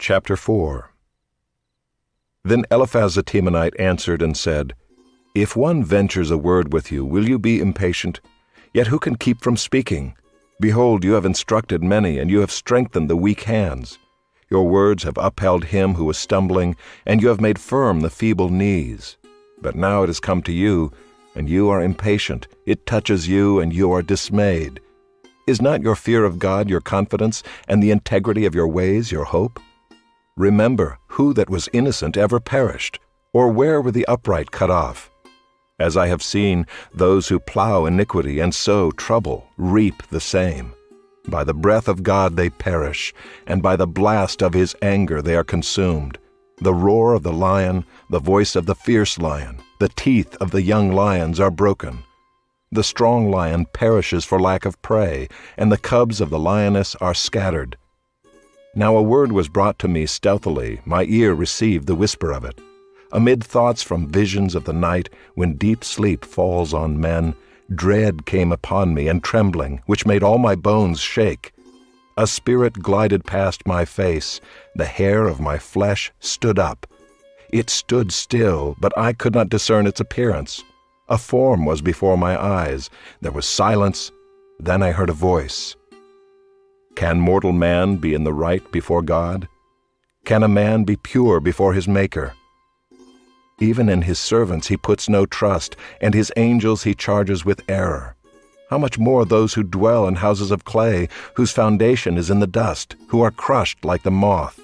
Chapter 4. Then Eliphaz the Temanite answered and said, If one ventures a word with you, will you be impatient? Yet who can keep from speaking? Behold, you have instructed many, and you have strengthened the weak hands. Your words have upheld him who was stumbling, and you have made firm the feeble knees. But now it has come to you, and you are impatient. It touches you, and you are dismayed. Is not your fear of God your confidence, and the integrity of your ways your hope? Remember, who that was innocent ever perished, or where were the upright cut off? As I have seen, those who plow iniquity and sow trouble reap the same. By the breath of God they perish, and by the blast of his anger they are consumed. The roar of the lion, the voice of the fierce lion, the teeth of the young lions are broken. The strong lion perishes for lack of prey, and the cubs of the lioness are scattered. Now a word was brought to me stealthily, my ear received the whisper of it. Amid thoughts from visions of the night, when deep sleep falls on men, dread came upon me and trembling, which made all my bones shake. A spirit glided past my face, the hair of my flesh stood up. It stood still, but I could not discern its appearance. A form was before my eyes, there was silence, then I heard a voice. Can mortal man be in the right before God? Can a man be pure before his Maker? Even in his servants he puts no trust, and his angels he charges with error. How much more those who dwell in houses of clay, whose foundation is in the dust, who are crushed like the moth?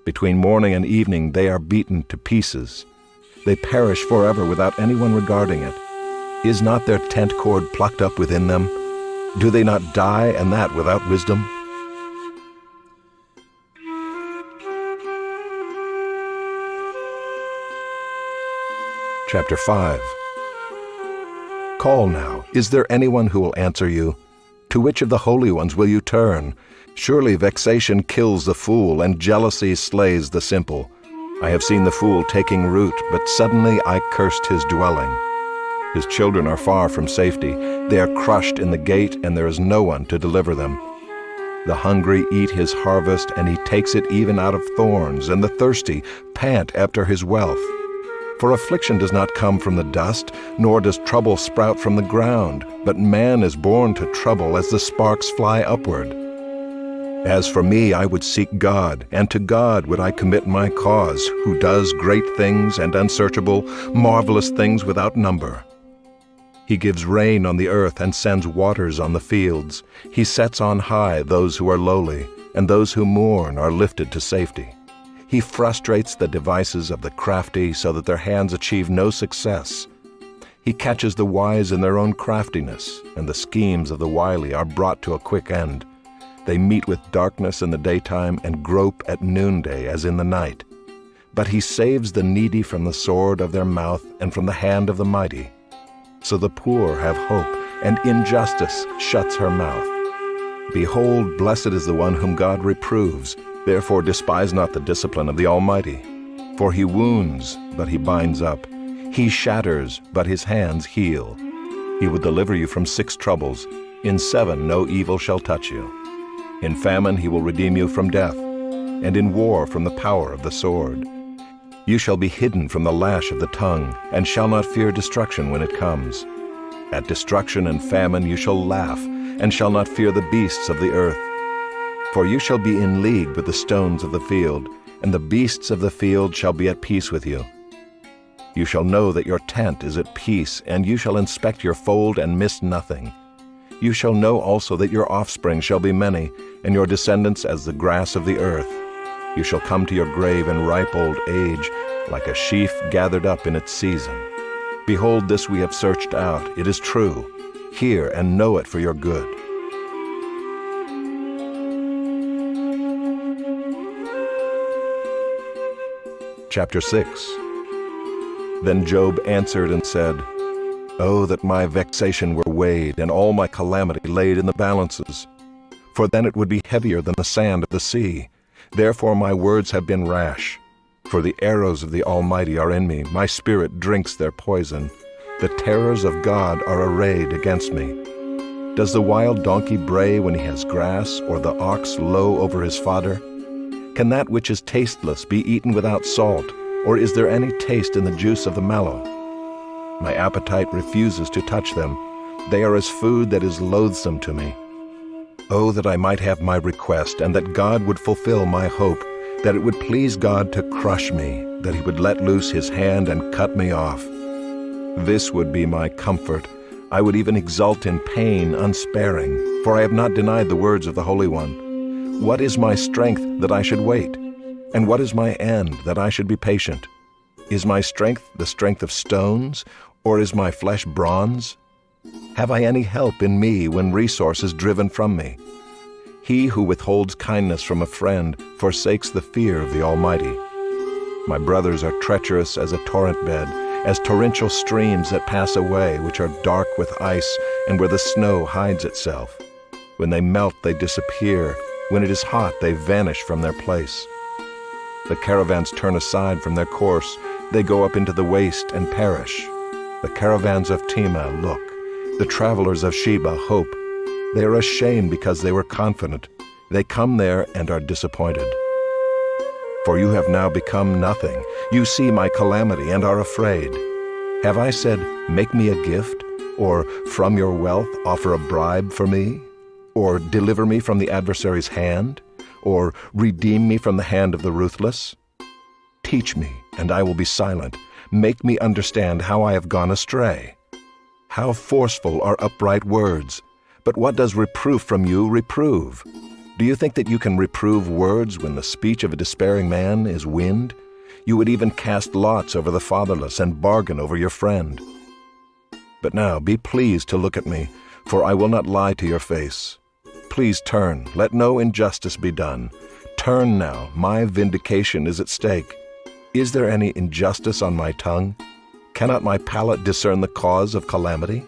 Between morning and evening they are beaten to pieces. They perish forever without anyone regarding it. Is not their tent cord plucked up within them? Do they not die, and that without wisdom? Chapter 5. Call now, is there anyone who will answer you? To which of the holy ones will you turn? Surely vexation kills the fool, and jealousy slays the simple. I have seen the fool taking root, but suddenly I cursed his dwelling. His children are far from safety. They are crushed in the gate, and there is no one to deliver them. The hungry eat his harvest, and he takes it even out of thorns, and the thirsty pant after his wealth. For affliction does not come from the dust, nor does trouble sprout from the ground, but man is born to trouble as the sparks fly upward. As for me, I would seek God, and to God would I commit my cause, who does great things and unsearchable, marvelous things without number. He gives rain on the earth and sends waters on the fields. He sets on high those who are lowly, and those who mourn are lifted to safety. He frustrates the devices of the crafty so that their hands achieve no success. He catches the wise in their own craftiness, and the schemes of the wily are brought to a quick end. They meet with darkness in the daytime and grope at noonday as in the night. But he saves the needy from the sword of their mouth and from the hand of the mighty. So the poor have hope, and injustice shuts her mouth. Behold, blessed is the one whom God reproves. Therefore despise not the discipline of the Almighty. For he wounds, but he binds up. He shatters, but his hands heal. He will deliver you from 6 troubles. In 7 no evil shall touch you. In famine he will redeem you from death, and in war from the power of the sword. You shall be hidden from the lash of the tongue, and shall not fear destruction when it comes. At destruction and famine you shall laugh, and shall not fear the beasts of the earth. For you shall be in league with the stones of the field, and the beasts of the field shall be at peace with you. You shall know that your tent is at peace, and you shall inspect your fold and miss nothing. You shall know also that your offspring shall be many, and your descendants as the grass of the earth. You shall come to your grave in ripe old age, like a sheaf gathered up in its season. Behold, this we have searched out. It is true. Hear and know it for your good. Chapter 6. Then Job answered and said, Oh, that my vexation were weighed, and all my calamity laid in the balances. For then it would be heavier than the sand of the sea. Therefore my words have been rash. For the arrows of the Almighty are in me, my spirit drinks their poison. The terrors of God are arrayed against me. Does the wild donkey bray when he has grass, or the ox low over his fodder? Can that which is tasteless be eaten without salt, or is there any taste in the juice of the mallow? My appetite refuses to touch them. They are as food that is loathsome to me. Oh, that I might have my request, and that God would fulfill my hope, that it would please God to crush me, that he would let loose his hand and cut me off. This would be my comfort. I would even exult in pain unsparing, for I have not denied the words of the Holy One. What is my strength that I should wait? And what is my end that I should be patient? Is my strength the strength of stones, or is my flesh bronze? Have I any help in me when resource is driven from me? He who withholds kindness from a friend forsakes the fear of the Almighty. My brothers are treacherous as a torrent bed, as torrential streams that pass away, which are dark with ice and where the snow hides itself. When they melt, they disappear. When it is hot, they vanish from their place. The caravans turn aside from their course. They go up into the waste and perish. The caravans of Tema look. The travelers of Sheba hope. They are ashamed because they were confident. They come there and are disappointed. For you have now become nothing. You see my calamity and are afraid. Have I said, make me a gift? Or from your wealth offer a bribe for me? Or deliver me from the adversary's hand? Or redeem me from the hand of the ruthless? Teach me, and I will be silent. Make me understand how I have gone astray. How forceful are upright words! But what does reproof from you reprove? Do you think that you can reprove words when the speech of a despairing man is wind? You would even cast lots over the fatherless and bargain over your friend. But now be pleased to look at me, for I will not lie to your face. Please turn, let no injustice be done. Turn now, my vindication is at stake. Is there any injustice on my tongue? Cannot my palate discern the cause of calamity?